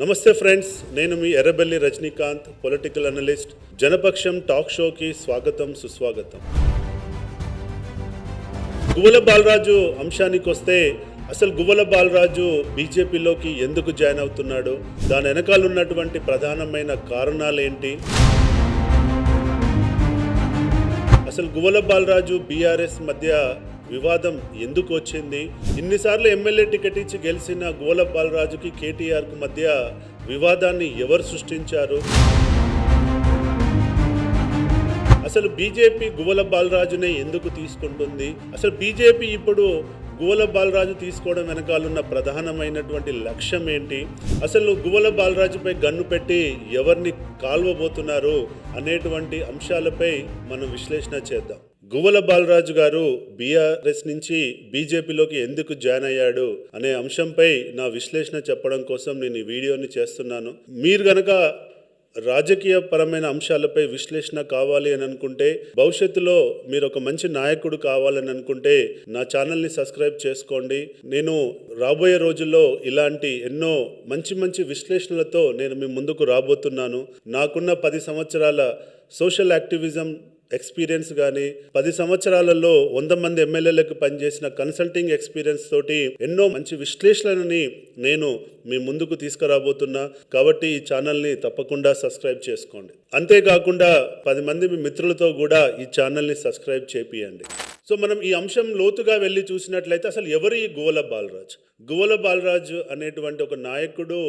నమస్తే ఫ్రెండ్స్, నేను మీ Errabelli Rajinikanth, political analyst. Janapaksham talk షోకి స్వాగతం, సుస్వాగతం. గువ్వల బాలరాజు అంశానికి వస్తే, అసలు గువ్వల బాలరాజు బీజేపీలోకి ఎందుకు జాయిన్ అవుతున్నాడు, దాని వెనకాల ఉన్నటువంటి ప్రధానమైన కారణాలేంటి, అసలు గువ్వల బాలరాజు బీఆర్ఎస్ మధ్య వివాదం ఎందుకు వచ్చింది, ఇన్నిసార్లు ఎమ్మెల్యే టికెట్ ఇచ్చి గెలిచిన గువ్వల బాలరాజుకి కేటీఆర్కు మధ్య వివాదాన్ని ఎవరు సృష్టించారు, అసలు బీజేపీ గువ్వల బాలరాజునే ఎందుకు తీసుకుంటుంది, అసలు బీజేపీ ఇప్పుడు గువ్వల బాలరాజు తీసుకోవడం వెనకాలన్న ప్రధానమైనటువంటి లక్ష్యం ఏంటి, అసలు గువ్వల బాలరాజుపై గన్ను పెట్టి ఎవరిని కాల్వబోతున్నారు అనేటువంటి అంశాలపై మనం విశ్లేషణ చేద్దాం. గువ్వల బాలరాజు గారు బీఆర్ఎస్ నుంచి బీజేపీలోకి ఎందుకు జాయిన్ అయ్యాడు అనే అంశంపై నా విశ్లేషణ చెప్పడం కోసం నేను ఈ వీడియోని చేస్తున్నాను. మీరు గనక రాజకీయ పరమైన అంశాలపై విశ్లేషణ కావాలి అని అనుకుంటే, భవిష్యత్తులో మీరు ఒక మంచి నాయకుడు కావాలని అనుకుంటే నా ఛానల్ని సబ్స్క్రైబ్ చేసుకోండి. నేను రాబోయే రోజుల్లో ఇలాంటి ఎన్నో మంచి మంచి విశ్లేషణలతో నేను మీ ముందుకు రాబోతున్నాను. నాకున్న 10 సంవత్సరాల సోషల్ యాక్టివిజం ఎక్స్పీరియన్స్ కానీ, 10 సంవత్సరాలలో 100 మంది ఎమ్మెల్యేలకు పనిచేసిన కన్సల్టింగ్ ఎక్స్పీరియన్స్ తోటి ఎన్నో మంచి విశ్లేషణలని నేను మీ ముందుకు తీసుకురాబోతున్నా. కాబట్టి ఈ ఛానల్ని తప్పకుండా సబ్స్క్రైబ్ చేసుకోండి. అంతేకాకుండా 10 మంది మీ మిత్రులతో కూడా ఈ ఛానల్ని సబ్స్క్రైబ్ చేపియండి. సో మనం ఈ అంశం లోతుగా వెళ్ళి చూసినట్లయితే, అసలు ఎవరు ఈ గువ్వల బాలరాజు? గువ్వల బాలరాజు అనేటువంటి ఒక నాయకుడు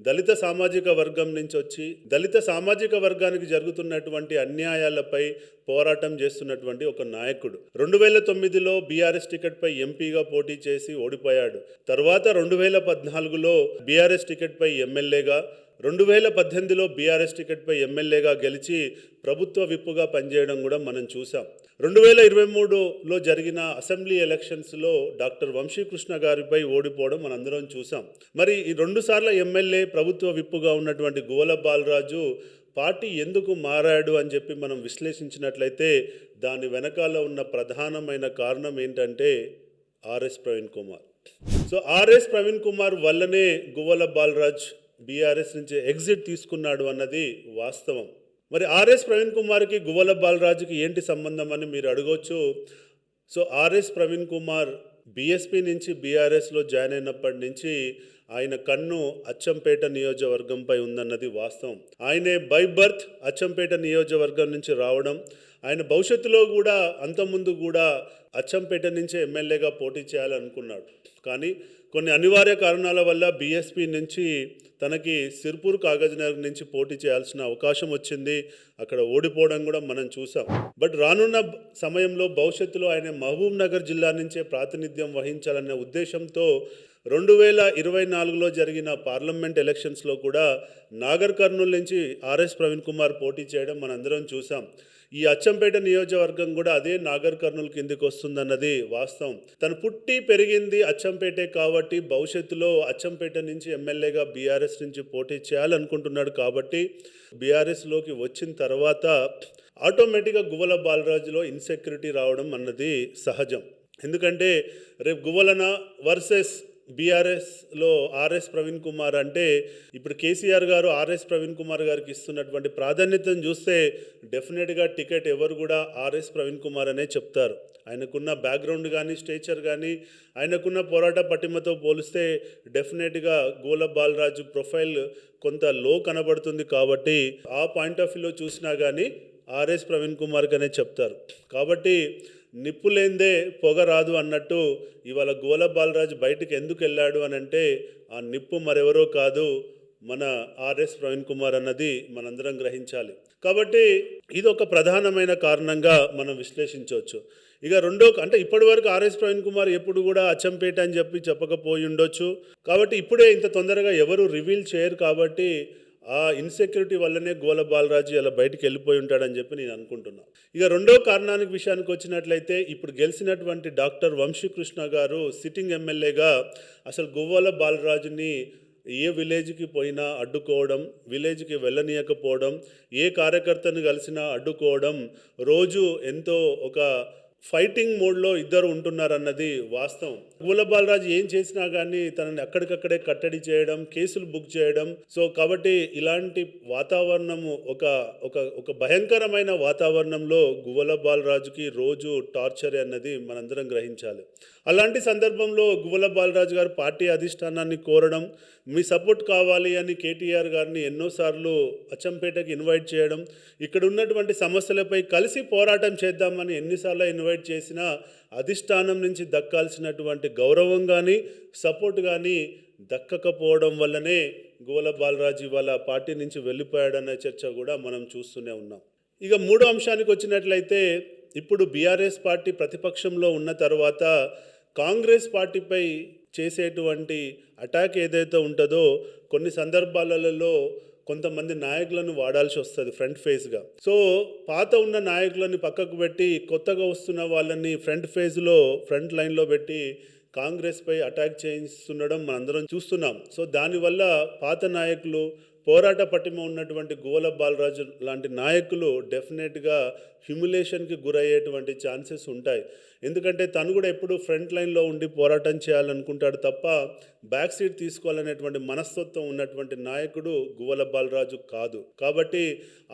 దళిత సామాజిక వర్గం నుంచి వచ్చి, దళిత సామాజిక వర్గానికి జరుగుతున్నటువంటి అన్యాయాలపై పోరాటం చేస్తున్నటువంటి ఒక నాయకుడు. 2009లో బీఆర్ఎస్ టికెట్పై ఎంపీగా పోటీ చేసి ఓడిపోయాడు. తర్వాత 2014లో బీఆర్ఎస్ టికెట్పై ఎమ్మెల్యేగా, 2018లో బీఆర్ఎస్ టికెట్పై ఎమ్మెల్యేగా గెలిచి ప్రభుత్వ విప్పుగా పనిచేయడం కూడా మనం చూసాం. 2023లో జరిగిన అసెంబ్లీ ఎలక్షన్స్లో డాక్టర్ వంశీకృష్ణ గారిపై ఓడిపోవడం మనందరం చూసాం. మరి ఈ 2 సార్ల ఎమ్మెల్యే, ప్రభుత్వ విప్పుగా ఉన్నటువంటి గువ్వల బాలరాజు పార్టీ ఎందుకు మారాడు అని చెప్పి మనం విశ్లేషించినట్లయితే, దాని వెనకాల ఉన్న ప్రధానమైన కారణం ఏంటంటే RS Praveen Kumar. So RS Praveen Kumar వల్లనే గువ్వల బాలరాజ్ బీఆర్ఎస్ నుంచి ఎగ్జిట్ తీసుకున్నాడు అన్నది వాస్తవం. మరి ఆర్ఎస్ ప్రవీణ్ కుమార్కి గువ్వల బాలరాజుకి ఏంటి సంబంధం అని మీరు అడగవచ్చు. So RS Praveen Kumar BSP నుంచి బీఆర్ఎస్లో జాయిన్ అయినప్పటి నుంచి ఆయన కన్ను అచ్చంపేట నియోజకవర్గంపై ఉందన్నది వాస్తవం. ఆయనే బై బర్త్ అచ్చంపేట నియోజకవర్గం నుంచి రావడం, ఆయన భవిష్యత్తులో కూడా అంతకుముందు కూడా అచ్చంపేట నుంచే ఎమ్మెల్యేగా పోటీ చేయాలనుకున్నాడు. కానీ కొన్ని అనివార్య కారణాల వల్ల బీఎస్పీ నుంచి తనకి సిర్పూర్ కాగజ్నగర్ నుంచి పోటీ చేయాల్సిన అవకాశం వచ్చింది. అక్కడ ఓడిపోవడం కూడా మనం చూసాం. బట్ రానున్న సమయంలో భవిష్యత్తులో ఆయన మహబూబ్ నగర్ జిల్లా నుంచే ప్రాతినిధ్యం వహించాలనే ఉద్దేశంతో 2024లో జరిగిన పార్లమెంట్ ఎలక్షన్స్లో కూడా నాగర్ కర్నూలు నుంచి ఆర్ఎస్ ప్రవీణ్ కుమార్ పోటీ చేయడం మనందరం చూసాం. ఈ అచ్చంపేట నియోజకవర్గం కూడా అదే నాగర్ కర్నూలు కిందికి వస్తుందన్నది వాస్తవం. తను పుట్టి పెరిగింది అచ్చంపేటే కాబట్టి భవిష్యత్తులో అచ్చంపేట నుంచి ఎమ్మెల్యేగా బీఆర్ఎస్ నుంచి పోటీ చేయాలనుకుంటున్నాడు. కాబట్టి బీఆర్ఎస్లోకి వచ్చిన తర్వాత ఆటోమేటిక్గా గువ్వల బాలరాజులో ఇన్సెక్యూరిటీ రావడం అన్నది సహజం. ఎందుకంటే రేపు గువ్వలన వర్సెస్ బీఆర్ఎస్లో ఆర్ఎస్ ప్రవీణ్ కుమార్ అంటే, ఇప్పుడు కేసీఆర్ గారు ఆర్ఎస్ ప్రవీణ్ కుమార్ గారికి ఇస్తున్నటువంటి ప్రాధాన్యతను చూస్తే డెఫినెట్గా టికెట్ ఎవరు కూడా ఆర్ఎస్ ప్రవీణ్ కుమార్ అనే చెప్తారు. ఆయనకున్న బ్యాక్గ్రౌండ్ కానీ, స్టేచర్ కానీ, ఆయనకున్న పోరాట పటిమతో పోలిస్తే డెఫినెట్గా గువ్వల బాలరాజు ప్రొఫైల్ కొంత లో కనబడుతుంది. కాబట్టి ఆ పాయింట్ ఆఫ్ వ్యూలో చూసినా కానీ ఆర్ఎస్ ప్రవీణ్ కుమార్కి అనే చెప్తారు. కాబట్టి నిప్పు లేందే పొగ రాదు అన్నట్టు ఇవాళ గువ్వల బాలరాజు బయటికి ఎందుకు వెళ్ళాడు అని అంటే, ఆ నిప్పు మరెవరో కాదు, మన ఆర్ఎస్ ప్రవీణ్ కుమార్ అన్నది మనందరం గ్రహించాలి. కాబట్టి ఇది ఒక ప్రధానమైన కారణంగా మనం విశ్లేషించవచ్చు. ఇక అంటే ఇప్పటి వరకు ఆర్ఎస్ ప్రవీణ్ కుమార్ ఎప్పుడు కూడా అచ్చంపేట అని చెప్పకపోయి ఉండొచ్చు. కాబట్టి ఇప్పుడే ఇంత తొందరగా ఎవరు రివీల్ చేయరు. కాబట్టి ఆ ఇన్సెక్యూరిటీ వల్లనే గువ్వల బాలరాజు ఇలా బయటికి వెళ్ళిపోయి ఉంటాడని చెప్పి నేను అనుకుంటున్నాను. ఇక విషయానికి వచ్చినట్లయితే, ఇప్పుడు గెలిచినటువంటి డాక్టర్ వంశీకృష్ణ గారు సిట్టింగ్ ఎమ్మెల్యేగా అసలు గువ్వల బాలరాజుని ఏ విలేజ్కి పోయినా అడ్డుకోవడం, విలేజ్కి వెళ్ళనీయకపోవడం, ఏ కార్యకర్తను కలిసినా అడ్డుకోవడం, రోజు ఎంతో ఒక ఫైటింగ్ మోడ్లో ఇద్దరు ఉంటున్నారన్నది వాస్తవం. గువ్వల బాలరాజు ఏం చేసినా కానీ తనని అక్కడికక్కడే కట్టడి చేయడం, కేసులు బుక్ చేయడం. సో కాబట్టి ఇలాంటి వాతావరణము ఒక ఒక ఒక భయంకరమైన వాతావరణంలో గువ్వల బాలరాజుకి రోజు టార్చర్ అన్నది మనందరం గ్రహించాలి. అలాంటి సందర్భంలో గువ్వల బాలరాజు గారు పార్టీ అధిష్టానాన్ని కోరడం, మీ సపోర్ట్ కావాలి అని కేటీఆర్ గారిని ఎన్నోసార్లు అచ్చంపేటకి ఇన్వైట్ చేయడం, ఇక్కడ ఉన్నటువంటి సమస్యలపై కలిసి పోరాటం చేద్దామని ఎన్నిసార్లు ఇన్వైట్ చేసినా అధిష్టానం నుంచి దక్కాల్సినటువంటి గౌరవం కానీ సపోర్ట్ కానీ దక్కకపోవడం వల్లనే గువ్వల బాలరాజు ఇవాళ పార్టీ నుంచి వెళ్ళిపోయాడన్న చర్చ కూడా మనం చూస్తూనే ఉన్నాం. ఇక మూడో అంశానికి వచ్చినట్లయితే, ఇప్పుడు బీఆర్ఎస్ పార్టీ ప్రతిపక్షంలో ఉన్న తర్వాత కాంగ్రెస్ పార్టీపై చేసేటువంటి అటాక్ ఏదైతే ఉంటుందో కొన్ని సందర్భాలలో కొంతమంది నాయకులను వాడాల్సి వస్తుంది ఫ్రంట్ ఫేజ్గా. సో పాత ఉన్న నాయకులని పక్కకు పెట్టి కొత్తగా వస్తున్న వాళ్ళని ఫ్రంట్ లైన్లో పెట్టి కాంగ్రెస్పై అటాక్ చేయిస్తుండడం మనందరం చూస్తున్నాం. సో దానివల్ల పాత నాయకులు, పోరాట పటిమ ఉన్నటువంటి గువ్వల బాలరాజు లాంటి నాయకులు డెఫినెట్గా హ్యూమిలేషన్కి గురయ్యేటువంటి ఛాన్సెస్ ఉంటాయి. ఎందుకంటే తను కూడా ఎప్పుడు ఫ్రంట్ లైన్లో ఉండి పోరాటం చేయాలనుకుంటాడు తప్ప బ్యాక్ సీట్ తీసుకోవాలనేటువంటి మనస్తత్వం ఉన్నటువంటి నాయకుడు గువ్వల బాలరాజు కాదు. కాబట్టి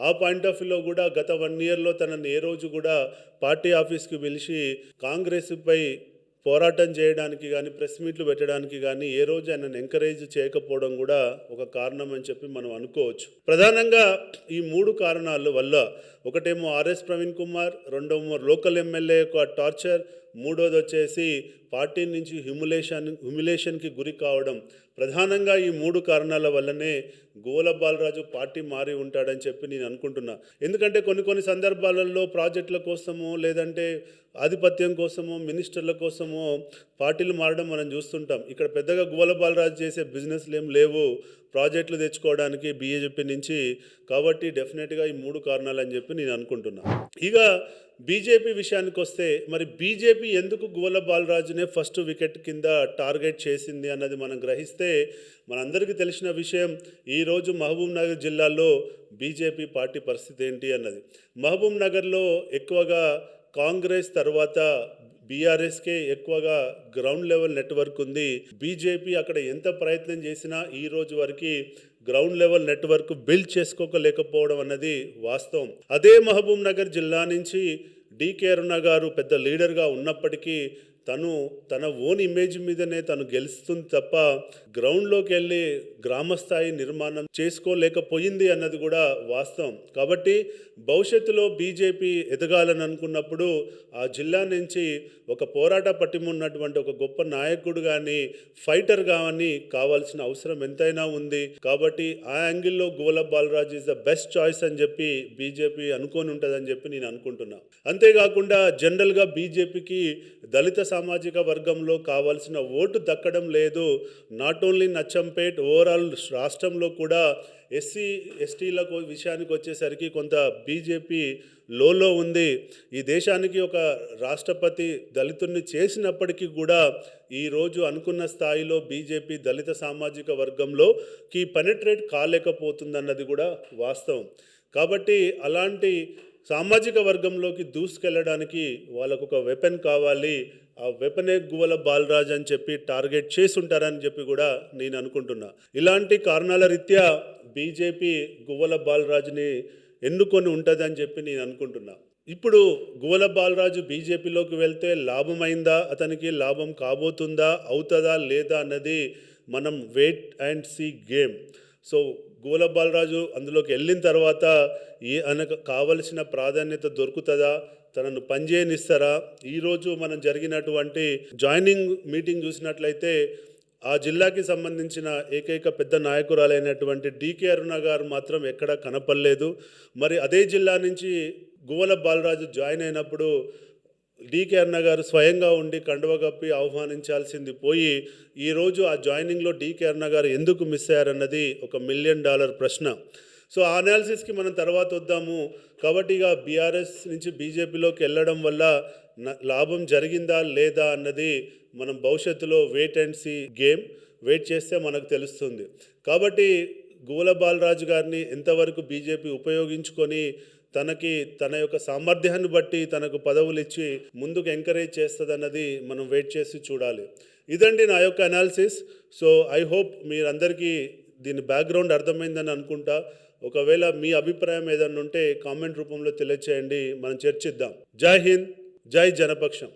ఆ పాయింట్ ఆఫ్ వ్యూలో కూడా గత 1 ఇయర్లో తనని ఏ రోజు కూడా పార్టీ ఆఫీస్కి పిలిచి కాంగ్రెస్పై పోరాటం చేయడానికి కానీ, ప్రెస్ మీట్లు పెట్టడానికి కానీ ఏ రోజు ఆయనను ఎంకరేజ్ చేయకపోవడం కూడా ఒక కారణం అని చెప్పి మనం అనుకోవచ్చు. ప్రధానంగా ఈ 3 కారణాల వల్ల, ఒకటేమో ఆర్ఎస్ ప్రవీణ్ కుమార్, రెండోమో లోకల్ ఎమ్మెల్యే యొక్క టార్చర్, మూడోది వచ్చేసి పార్టీ నుంచి హ్యూమిలేషన్కి గురి కావడం. ప్రధానంగా ఈ 3 కారణాల వల్లనే గువ్వల బాలరాజు పార్టీ మారి ఉంటాడని చెప్పి నేను అనుకుంటున్నా. ఎందుకంటే కొన్ని సందర్భాలలో ప్రాజెక్టుల కోసమో లేదంటే ఆధిపత్యం కోసమో మినిస్టర్ల కోసమో పార్టీలు మారడం మనం చూస్తుంటాం. ఇక్కడ పెద్దగా గువ్వల బాలరాజు చేసే బిజినెస్లు ఏం లేవు ప్రాజెక్టులు తెచ్చుకోవడానికి బీజేపీ నుంచి. కాబట్టి డెఫినెట్గా ఈ 3 కారణాలు అని చెప్పి నేను అనుకుంటున్నా. ఇక బీజేపీ విషయానికి వస్తే, మరి బీజేపీ ఎందుకు గువ్వల బాలరాజునే ఫస్ట్ వికెట్ కింద టార్గెట్ చేసింది అన్నది మనం గ్రహిస్తే మనందరికీ తెలిసిన విషయం. ఈరోజు మహబూబ్ నగర్ జిల్లాలో బీజేపీ పార్టీ పరిస్థితి ఏంటి అన్నది. మహబూబ్ నగర్లో ఎక్కువగా కాంగ్రెస్ తర్వాత బీఆర్ఎస్కే ఎక్కువగా గ్రౌండ్ లెవెల్ నెట్వర్క్ ఉంది. బీజేపీ అక్కడ ఎంత ప్రయత్నం చేసినా ఈ రోజు వరకు గ్రౌండ్ లెవెల్ నెట్వర్క్ బిల్డ్ చేసుకోలేకపోవడం అన్నది వాస్తవం. అదే మహబూబ్ నగర్ జిల్లా నుంచి డీకే అరుణ గారు పెద్ద లీడర్గా ఉన్నప్పటికీ తన ఓన్ ఇమేజ్ మీదనే తను గెలుస్తుంది తప్ప గ్రౌండ్లోకి వెళ్ళి గ్రామస్థాయి నిర్మాణం చేసుకోలేకపోయింది అన్నది కూడా వాస్తవం. కాబట్టి భవిష్యత్తులో బీజేపీ ఎదగాలని అనుకున్నప్పుడు ఆ జిల్లా నుంచి ఒక పోరాట పటిమ ఉన్నటువంటి ఒక గొప్ప నాయకుడు కానీ, ఫైటర్ కానీ కావాల్సిన అవసరం ఎంతైనా ఉంది. కాబట్టి ఆ యాంగిల్లో Guvvala Balaraju is the best choice అని చెప్పి బీజేపీ అనుకొని ఉంటుందని చెప్పి నేను అనుకుంటున్నా. అంతేకాకుండా జనరల్గా బీజేపీకి దళిత సామాజిక వర్గంలో కావాల్సిన ఓటు దక్కడం లేదు. నాట్ ఓన్లీ నచ్చంపేట్, ఓవరాల్ రాష్ట్రంలో కూడా ఎస్సీ ఎస్టీల విషయానికి వచ్చేసరికి కొంత బీజేపీ లోలో ఉంది. ఈ దేశానికి ఒక రాష్ట్రపతి దళితుడిని చేసినప్పటికీ కూడా ఈరోజు అనుకున్న స్థాయిలో బీజేపీ దళిత సామాజిక వర్గంలోకి పెనట్రేట్ కాలేకపోతుందన్నది కూడా వాస్తవం. కాబట్టి అలాంటి సామాజిక వర్గంలోకి దూసుకెళ్ళడానికి వాళ్ళకు ఒక వెపన్ కావాలి. ఆ వెపనే గువ్వల బాలరాజు అని చెప్పి టార్గెట్ చేసి ఉంటారని చెప్పి కూడా నేను అనుకుంటున్నా. ఇలాంటి కారణాల రీత్యా బీజేపీ గువ్వల బాలరాజుని ఎన్నుకొని ఉంటుందని చెప్పి నేను అనుకుంటున్నా. ఇప్పుడు గువ్వల బాలరాజు బీజేపీలోకి వెళ్తే లాభమైందా, అతనికి లాభం కాబోతుందా, అవుతుందా లేదా అన్నది మనం wait and see game. So Guvvala Balaraju అందులోకి వెళ్ళిన తర్వాత ఆయనకు కావలసిన ప్రాధాన్యత దొరుకుతుందా, తనను పనిచేయనిస్తారా? ఈరోజు మనం జరిగినటువంటి జాయినింగ్ మీటింగ్ చూసినట్లయితే ఆ జిల్లాకి సంబంధించిన ఏకైక పెద్ద నాయకురాలైనటువంటి డీకే అరుణ గారు మాత్రం ఎక్కడా కనపడలేదు. మరి అదే జిల్లా నుంచి గువ్వల బాలరాజు జాయిన్ అయినప్పుడు డీకే అరుణ గారు స్వయంగా ఉండి కండువ కప్పి ఆహ్వానించాల్సింది పోయి ఈరోజు ఆ జాయినింగ్లో డీకే అరుణ గారు ఎందుకు మిస్ అయ్యారన్నది $1 మిలియన్ ప్రశ్న. సో ఆ అనాలిసిస్కి మనం తర్వాత వద్దాము. కాబట్టి ఇక బీఆర్ఎస్ నుంచి బీజేపీలోకి వెళ్ళడం వల్ల లాభం జరిగిందా లేదా అన్నది మనం భవిష్యత్తులో wait and see game, wait చేస్తే మనకు తెలుస్తుంది. కాబట్టి గువ్వల బాలరాజు గారిని ఎంతవరకు బీజేపీ ఉపయోగించుకొని తనకి తన యొక్క సామర్థ్యాన్ని బట్టి తనకు పదవులు ఇచ్చి ముందుకు ఎంకరేజ్ చేస్తుందన్నది మనం వెయిట్ చేసి చూడాలి. ఇదండి నా యొక్క అనాలిసిస్. సో ఐ హోప్ మీరందరికీ దీని బ్యాక్గ్రౌండ్ అర్థమైందని అనుకుంటా. ఒకవేళ మీ అభిప్రాయం ఏదైనా ఉంటే కామెంట్ రూపంలో తెలియచేయండి, మనం చర్చిద్దాం. జై హింద్, జై జనపక్షం.